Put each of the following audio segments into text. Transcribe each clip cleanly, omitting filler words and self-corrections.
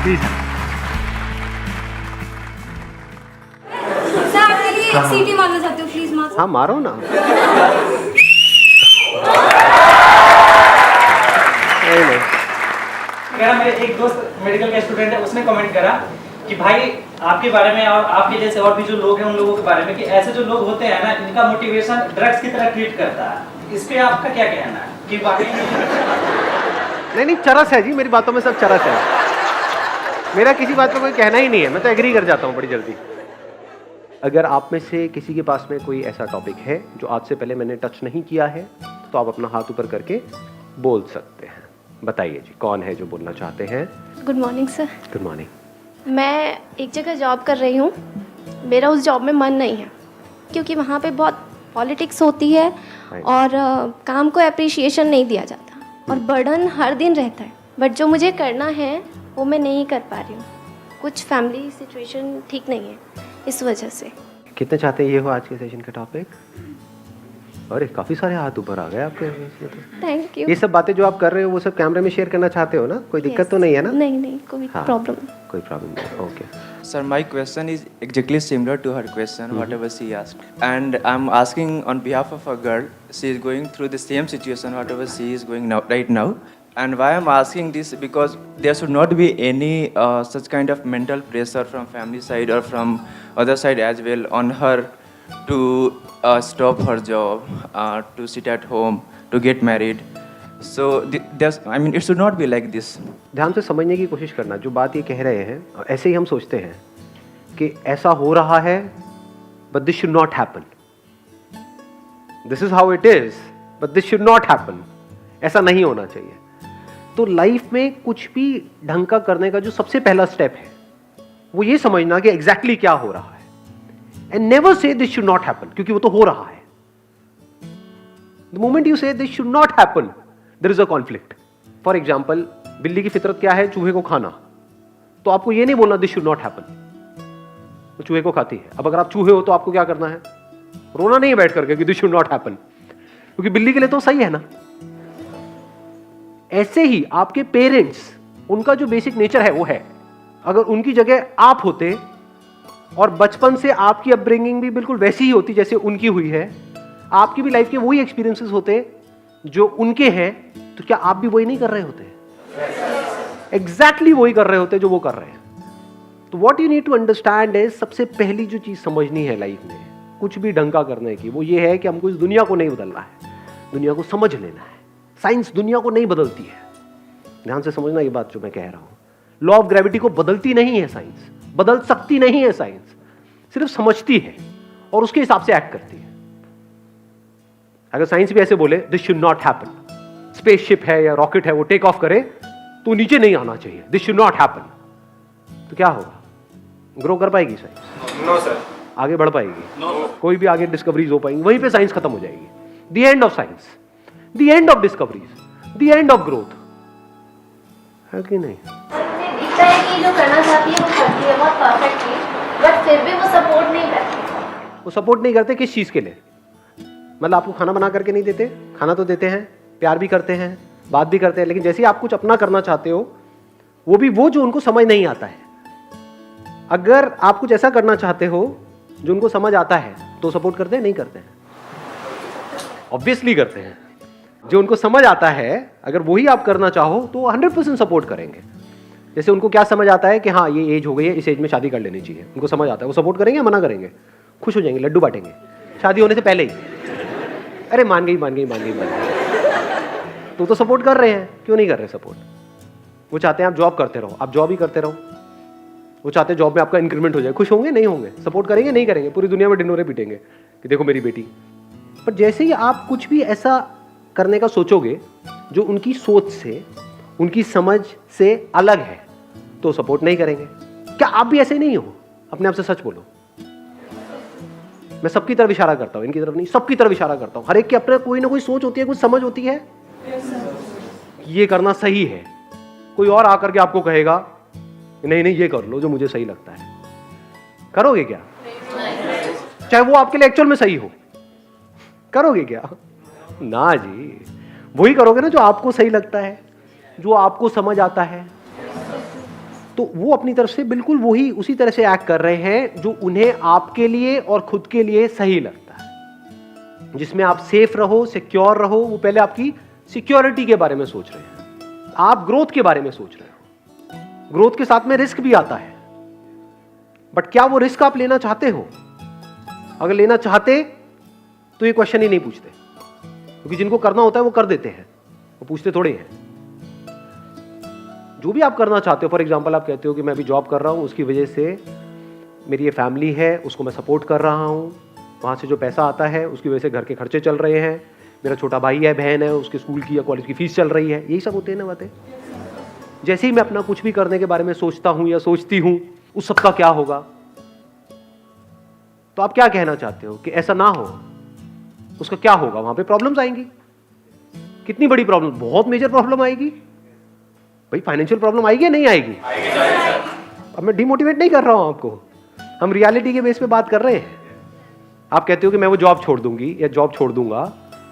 Please. Sir आपके लिए एक सीटी मारना चाहती हूँ, प्लीज मार। हाँ मारो ना। नहीं। मेरा मेरे एक दोस्त मेडिकल का स्टूडेंट है, उसने कमेंट करा कि भाई आपके बारे में और आपके जैसे और भी जो लोग हैं उन लोगों के बारे में कि ऐसे जो लोग होते हैं ना, इनका मोटिवेशन ड्रग्स की तरह ट्रीट करता है। इस पे आपका क्या कहना है कि वाकई नहीं, चरस है जी, मेरी बातों में सब चरस है। मेरा किसी बात पे कोई कहना ही नहीं है, मैं तो एग्री कर जाता हूँ बड़ी जल्दी। अगर आप में से किसी के पास में कोई ऐसा टॉपिक है जो आज से पहले मैंने टच नहीं किया है, तो आप अपना हाथ ऊपर करके बोल सकते हैं। बताइए जी, कौन है जो बोलना चाहते हैं? Good morning sir. Good morning. मैं एक जगह जॉब कर रही हूँ, मेरा उस जॉब में मन नहीं है क्योंकि वहाँ पे बहुत पॉलिटिक्स होती है और काम को अप्रिशिएशन नहीं दिया जाता और बर्डन हर दिन रहता है। बट जो मुझे करना है वो मैं नहीं कर पा रही हूँ, कुछ फैमिली सिचुएशन ठीक नहीं है, इस वजह से। कितने चाहते हैं ये हो आज के सेशन का टॉपिक? अरे काफ़ी सारे हाथ ऊपर आ गए आपके। Thank you. ये सब बातें जो आप कर रहे हो वो सब कैमरे में शेयर करना चाहते हो ना? कोई दिक्कत तो नहीं है ना? नहीं, कोई प्रॉब्लम कोई प्रॉब्लम नहीं। Okay Sir, my question is exactly similar to her question, whatever she asked. And I'm asking on behalf of a girl, she is going through the same situation, whatever she is going now, right now. And why I'm asking this, because there should not be any such kind of mental pressure from family side or from other side as well on her to stop her job, to sit at home, to get married. So it should not be like this. ध्यान से समझने की कोशिश करना। जो बात ये कह रहे हैं, ऐसे ही हम सोचते हैं कि ऐसा हो रहा है, but this should not happen. This is how it is, but this should not happen. ऐसा नहीं होना चाहिए। तो लाइफ में कुछ भी ढंग का करने का जो सबसे पहला स्टेप है वो ये समझना कि एग्जैक्टली क्या हो रहा है, and never say this should not happen, क्योंकि वो तो हो रहा है। The moment you say this should not happen, there is a conflict. For example, बिल्ली की फितरत क्या है? चूहे को खाना। तो आपको ये नहीं बोलना दिस शुड नॉट हैपन, वो चूहे को खाती है। अब अगर आप चूहे हो तो आपको क्या करना है? रोना नहीं है बैठ करके कि दिस शुड नॉट हैपन, क्योंकि बिल्ली के लिए तो सही है ना। ऐसे ही आपके पेरेंट्स, उनका जो बेसिक नेचर है वो है। अगर उनकी जगह आप होते और बचपन से आपकी अपब्रिंगिंग भी बिल्कुल वैसी ही होती जैसे उनकी हुई है, आपकी भी लाइफ के वही एक्सपीरियंसेस होते जो उनके हैं, तो क्या आप भी वही नहीं कर रहे होते? एग्जैक्टली वही कर रहे होते जो वो कर रहे हैं। तो what you need to understand is, सबसे पहली जो चीज समझनी है लाइफ में कुछ भी ढंग का करने की, वो ये है कि हमको इस दुनिया को नहीं बदलना है, दुनिया को समझ लेना है। साइंस दुनिया को नहीं बदलती है। ध्यान से समझना ये बात जो मैं कह रहा हूं। लॉ ऑफ ग्रेविटी को बदलती नहीं है साइंस, बदल सकती नहीं है साइंस, सिर्फ समझती है और उसके हिसाब से एक्ट करती है। अगर साइंस भी ऐसे बोले this should not happen, spaceship है या रॉकेट है वो टेक ऑफ करे तो नीचे नहीं आना चाहिए, दिस शुड नॉट हैपन, तो क्या होगा? ग्रो कर पाएगी साइंस? No sir. आगे बढ़ पाएगी? नो। कोई भी आगे डिस्कवरीज हो पाएंगी? वहीं पे साइंस खत्म हो जाएगी। The end of science, the end of discoveries, the end of growth, है कि नहीं? मुझे दिखता है कि जो करना चाहती है वो करती है बहुत परफेक्टली, बट फिर भी वो सपोर्ट नहीं करती। वो सपोर्ट नहीं करते किस चीज के लिए? मतलब आपको खाना बना करके नहीं देते? खाना तो देते हैं, प्यार भी करते हैं, बात भी करते हैं, लेकिन जैसे ही आप कुछ अपना करना चाहते हो, वो भी वो जो उनको समझ नहीं आता है। अगर आप कुछ ऐसा करना चाहते हो जो उनको समझ आता है तो सपोर्ट करते हैं? नहीं करते हैं? ऑब्वियसली करते हैं। जो उनको समझ आता है अगर वही आप करना चाहो तो 100% सपोर्ट करेंगे। जैसे उनको क्या समझ आता है कि हाँ ये एज हो गई है, इस एज में शादी कर लेनी चाहिए, उनको समझ आता है, वो सपोर्ट करेंगे या मना करेंगे? खुश हो जाएंगे, लड्डू बांटेंगे शादी होने से पहले ही। अरे मान गई। तो सपोर्ट कर रहे हैं, क्यों नहीं कर रहे सपोर्ट? वो चाहते हैं आप जॉब करते रहो, आप जॉब ही करते रहो। वो चाहते हैं जॉब में आपका इंक्रीमेंट हो जाए, खुश होंगे? नहीं होंगे? सपोर्ट करेंगे? नहीं करेंगे? पूरी दुनिया में ढिंढोरे पीटेंगे कि देखो मेरी बेटी। पर जैसे ही आप कुछ भी ऐसा करने का सोचोगे जो उनकी सोच से, उनकी समझ से अलग है, तो सपोर्ट नहीं करेंगे। क्या आप भी ऐसे नहीं हो? अपने आप से सच बोलो। मैं सबकी तरफ इशारा करता हूं, इनकी तरफ नहीं, सबकी तरफ इशारा करता हूं। हर एक की अपने कोई ना कोई सोच होती है, कुछ समझ होती है। ये करना सही है। कोई और आकर के आपको कहेगा नहीं ये कर लो जो मुझे सही लगता है, करोगे क्या? चाहे वो आपके लिए एक्चुअल में सही हो, करोगे क्या? ना जी, वही करोगे ना जो आपको सही लगता है, जो आपको समझ आता है। तो वो अपनी तरफ से बिल्कुल वही उसी तरह से एक्ट कर रहे हैं जो उन्हें आपके लिए और खुद के लिए सही लगता है, जिसमें आप सेफ रहो, सिक्योर रहो। वो पहले आपकी सिक्योरिटी के बारे में सोच रहे हैं, आप ग्रोथ के बारे में सोच रहे हो। ग्रोथ के साथ में रिस्क भी आता है, बट क्या वो रिस्क आप लेना चाहते हो? अगर लेना चाहते तो ये क्वेश्चन ही नहीं पूछते, क्योंकि जिनको करना होता है वो कर देते हैं, वो पूछते थोड़े हैं। जो भी आप करना चाहते हो, फॉर एग्जांपल आप कहते हो कि मैं अभी जॉब कर रहा हूं, उसकी वजह से मेरी ये फैमिली है, उसको मैं सपोर्ट कर रहा हूं, वहां से जो पैसा आता है उसकी वजह से घर के खर्चे चल रहे हैं, मेरा छोटा भाई है, बहन है, उसके स्कूल की या कॉलेज की फीस चल रही है, यही सब होते हैं ना बातें। जैसे ही मैं अपना कुछ भी करने के बारे में सोचता हूं या सोचती हूं, उस सब का क्या होगा? तो आप क्या कहना चाहते हो कि ऐसा ना हो, उसका क्या होगा? वहां पे प्रॉब्लम्स आएंगी। कितनी बड़ी प्रॉब्लम? बहुत मेजर प्रॉब्लम आएगी भाई। फाइनेंशियल प्रॉब्लम आएगी या नहीं आएगी? अब मैं डिमोटिवेट नहीं कर रहा हूं आपको, हम रियलिटी के बेस पे बात कर रहे हैं। आप कहते हो कि मैं वो जॉब छोड़ दूंगी या जॉब छोड़ दूंगा,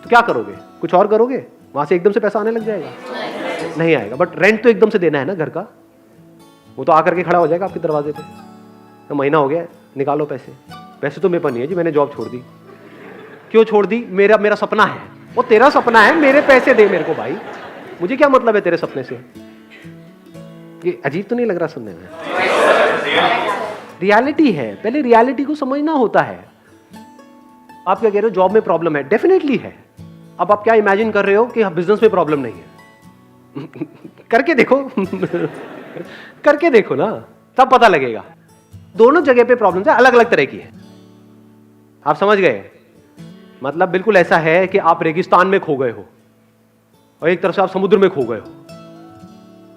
तो क्या करोगे? कुछ और करोगे? वहां से एकदम से पैसा आने लग जाएगा? नहीं आएगा। बट रेंट तो एकदम से देना है ना घर का, वो तो आकर के खड़ा हो जाएगा आपके दरवाजे पे, तो महीना हो गया, निकालो पैसे। पैसे तो मेरे पास नहीं है जी, मैंने जॉब छोड़ दी। क्यों छोड़ दी? मेरा सपना है। वो तेरा सपना है, मेरे पैसे दे मेरे को भाई, मुझे क्या मतलब है तेरे सपने से? ये अजीब तो नहीं लग रहा सुनने में? रियलिटी है, पहले रियलिटी को समझना होता है। आप क्या कह रहे हो? जॉब में प्रॉब्लम है, डेफिनेटली है। अब आप क्या इमेजिन कर रहे हो कि बिजनेस में प्रॉब्लम नहीं है? करके देखो करके देखो ना, तब पता लगेगा। दोनों जगह पे प्रॉब्लम है, अलग अलग तरह की है। आप समझ गए? मतलब बिल्कुल ऐसा है कि आप रेगिस्तान में खो गए हो और एक तरफ से आप समुद्र में खो गए हो,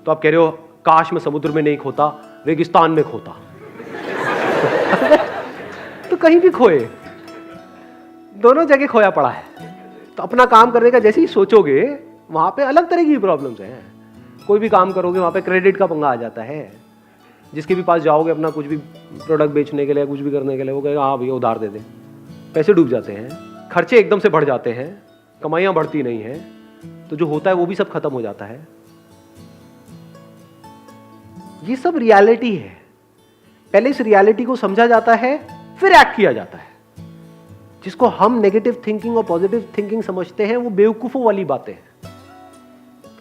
तो आप कह रहे हो काश मैं समुद्र में नहीं खोता, रेगिस्तान में खोता। तो कहीं भी खोए, दोनों जगह खोया पड़ा है। तो अपना काम करने का जैसे ही सोचोगे, वहां पे अलग तरह की प्रॉब्लम्स हैं। कोई भी काम करोगे वहां पे क्रेडिट का पंगा आ जाता है। जिसके भी पास जाओगे अपना कुछ भी प्रोडक्ट बेचने के लिए, कुछ भी करने के लिए, वो कहेगा हाँ भैया उधार दे दे। पैसे डूब जाते हैं, खर्चे एकदम से बढ़ जाते हैं, कमाइयां बढ़ती नहीं है, तो जो होता है वो भी सब खत्म हो जाता है। ये सब रियलिटी है। पहले इस रियलिटी को समझा जाता है, फिर एक्ट किया जाता है। जिसको हम नेगेटिव थिंकिंग और पॉजिटिव थिंकिंग समझते हैं, वो बेवकूफों वाली बातें हैं।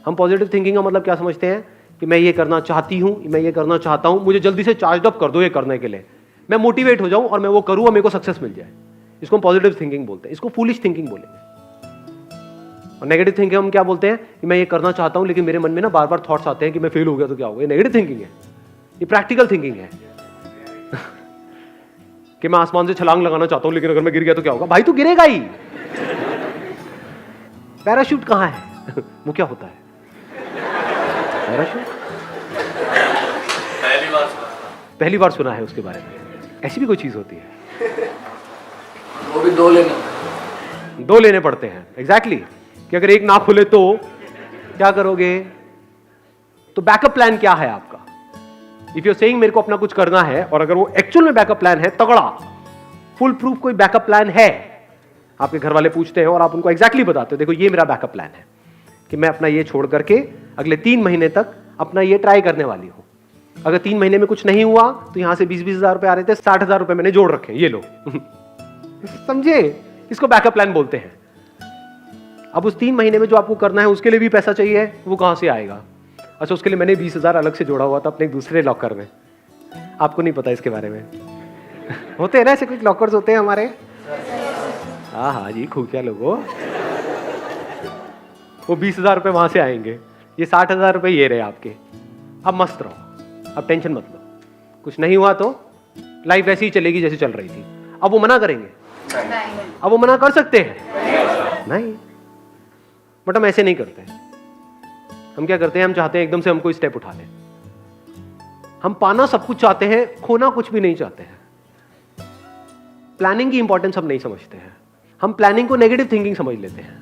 हम पॉजिटिव थिंकिंग का मतलब क्या समझते हैं कि मैं ये करना चाहती हूं, मैं ये करना चाहता हूं, मुझे जल्दी से चार्ज अप कर दो ये करने के लिए, मैं मोटिवेट हो जाऊं और मैं वो करूं और मेरे को सक्सेस मिल जाए। इसको हम पॉजिटिव थिंकिंग बोलते हैं। इसको फूलिश थिंकिंग बोलेंगे। और नेगेटिव थिंकिंग हम क्या बोलते हैं कि मैं ये करना चाहता हूं, लेकिन मेरे मन में ना बार बार थॉट्स आते हैं कि मैं फेल हो गया तो क्या होगा। ये नेगेटिव थिंकिंग है। ये प्रैक्टिकल थिंकिंग है कि मैं आसमान से छलांग लगाना चाहता हूं, लेकिन अगर मैं गिर गया तो क्या होगा? भाई तू गिरेगा ही। पैराशूट कहां है? वो क्या होता है पैराशूट? पहली बार सुना है उसके बारे में। ऐसी भी कोई चीज होती है? वो भी दो लेने पड़ते हैं। एग्जैक्टली कि अगर एक ना खुले तो क्या करोगे? तो बैकअप प्लान क्या है आपका? इफ यू सेइंग मेरे को अपना कुछ करना है, और अगर वो एक्चुअल में बैकअप प्लान है, तगड़ा फुल प्रूफ कोई बैकअप प्लान है, आपके घर वाले पूछते हैं और आप उनको एग्जैक्टली बताते हो देखो ये मेरा बैकअप प्लान है कि मैं अपना ये छोड़ करके अगले 3 महीने तक अपना ये ट्राई करने वाली हूं। अगर 3 महीने में कुछ नहीं हुआ तो यहां से 20-20 हजार रुपए आ रहे थे, 60 हजार रुपए मैंने जोड़ रखे, ये लो। समझे? इसको बैकअप प्लान बोलते हैं। अब उस 3 महीने में जो आपको करना है उसके लिए भी पैसा चाहिए, वो कहां से आएगा? अच्छा, उसके लिए मैंने 20 हजार अलग से जोड़ा हुआ था अपने एक दूसरे लॉकर में। आपको नहीं पता इसके बारे में? होते हैं ना ऐसे कुछ लॉकर्स होते हैं हमारे। हाँ जी, खुफिया लोगों। वो 20 हजार रुपए वहां से आएंगे, ये 60 हजार रुपए ये रहे आपके। अब मस्त रहो, अब टेंशन मत लो। कुछ नहीं हुआ तो लाइफ ऐसी ही चलेगी जैसे चल रही थी। अब वो मना करेंगे? अब वो मना कर सकते हैं? नहीं। बट हम ऐसे नहीं करते। हम क्या करते हैं? हम चाहते हैं एकदम से हम कोई स्टेप उठा लें। हम पाना सब कुछ चाहते हैं, खोना कुछ भी नहीं चाहते हैं। प्लानिंग की इंपॉर्टेंस हम नहीं समझते हैं। हम प्लानिंग को नेगेटिव थिंकिंग समझ लेते हैं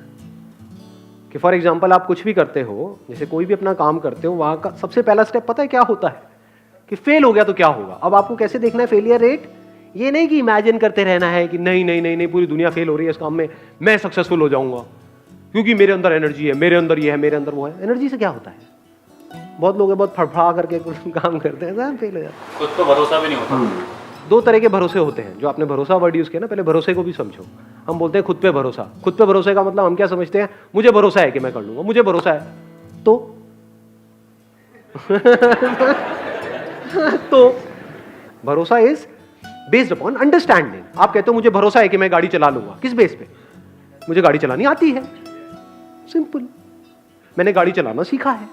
कि फॉर एग्जांपल आप कुछ भी करते हो, जैसे कोई भी अपना काम करते हो, वहां का सबसे पहला स्टेप पता है क्या होता है? कि फेल हो गया तो क्या होगा। अब आपको कैसे देखना है फेलियर रेट? ये नहीं कि इमेजिन करते रहना है कि नहीं नहीं नहीं नहीं पूरी दुनिया फेल हो रही है इस काम में, मैं सक्सेसफुल हो जाऊंगा क्योंकि मेरे अंदर एनर्जी है, मेरे अंदर ये है, मेरे अंदर वो है। एनर्जी से क्या होता है? बहुत लोग हैं बहुत फड़फड़ा करके कुछ काम करते हैं, सब फेल हो जाते हैं। खुद पे भरोसा भी नहीं होता। दो तरह के भरोसे होते हैं, जो आपने भरोसा वर्ड यूज किया ना, पहले भरोसे को भी समझो। हम बोलते हैं खुद पे भरोसा। खुद पे भरोसे का मतलब हम क्या समझते हैं, मुझे भरोसा है कि मैं कर लूंगा, मुझे भरोसा है तो तो भरोसा इज बेस्ड अपॉन अंडरस्टैंडिंग। आप कहते हो मुझे भरोसा है कि मैं गाड़ी चला लूंगा, किस बेस पे? मुझे गाड़ी चलानी आती है, सिंपल, मैंने गाड़ी चलाना सीखा है।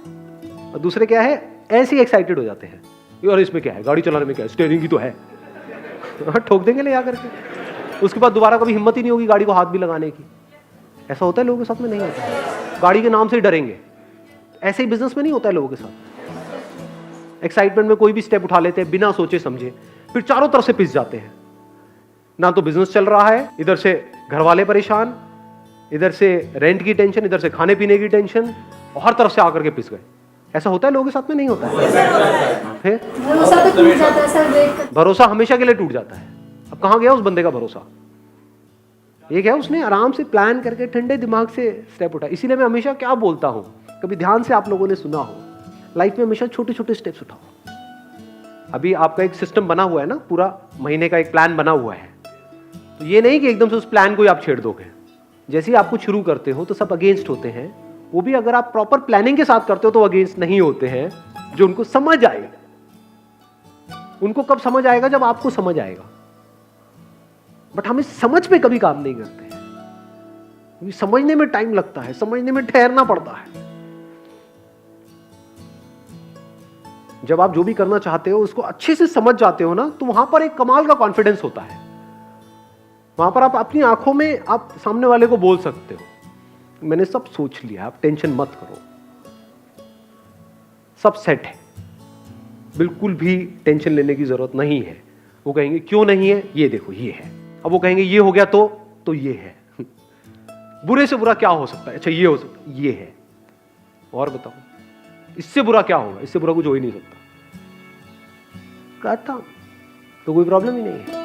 और दूसरे क्या है, ऐसे ही एक्साइटेड हो जाते हैं, और इसमें क्या है, गाड़ी चलाने में क्या है, स्टीयरिंग ही तो है। ठोक देंगे ले आकर के, उसके बाद दोबारा कभी हिम्मत ही नहीं होगी गाड़ी को हाथ भी लगाने की। ऐसा होता है लोगों के साथ में? नहीं होता। गाड़ी के नाम से ही डरेंगे। ऐसे ही बिजनेस में नहीं होता है लोगों के साथ। एक्साइटमेंट में कोई भी स्टेप उठा लेते हैं बिना सोचे समझे, फिर चारों तरफ से पिस जाते हैं। ना तो बिजनेस चल रहा है, इधर से घर वाले परेशान, इधर से रेंट की टेंशन, इधर से खाने पीने की टेंशन, और हर तरफ से आकर के पिस गए। ऐसा होता है लोगों के साथ में? नहीं होता है। फिर भरोसा तो टूट जाता है सर, वेट कर। भरोसा हमेशा के लिए टूट जाता है। अब कहां गया उस बंदे का भरोसा? ये क्या, उसने आराम से प्लान करके ठंडे दिमाग से स्टेप उठा। इसीलिए मैं हमेशा क्या बोलता हूं, कभी ध्यान से आप लोगों ने सुना हो, लाइफ में हमेशा छोटे छोटे स्टेप्स उठाओ। अभी आपका एक सिस्टम बना हुआ है ना, पूरा महीने का एक प्लान बना हुआ है, तो ये नहीं कि एकदम से उस प्लान को ही आप छेड़ दोगे। जैसे ही आप कुछ शुरू करते हो तो सब अगेंस्ट होते हैं, वो भी अगर आप प्रॉपर प्लानिंग के साथ करते हो तो अगेंस्ट नहीं होते हैं, जो उनको समझ आएगा। उनको कब समझ आएगा? जब आपको समझ आएगा। बट हम इस समझ पे कभी काम नहीं करते हैं, क्योंकि समझने में टाइम लगता है, समझने में ठहरना पड़ता है। जब आप जो भी करना चाहते हो उसको अच्छे से समझ जाते हो ना, तो वहां पर एक कमाल का कॉन्फिडेंस होता है। वहां पर आप अपनी आंखों में आप सामने वाले को बोल सकते हो, मैंने सब सोच लिया, आप टेंशन मत करो, सब सेट है, बिल्कुल भी टेंशन लेने की जरूरत नहीं है। वो कहेंगे क्यों नहीं है, ये देखो ये है। अब वो कहेंगे ये हो गया तो ये है। बुरे से बुरा क्या हो सकता है? अच्छा ये हो सकता है, ये है। और बताओ इससे बुरा क्या होगा? इससे बुरा कुछ हो ही नहीं सकता। कहता तो कोई प्रॉब्लम ही नहीं है।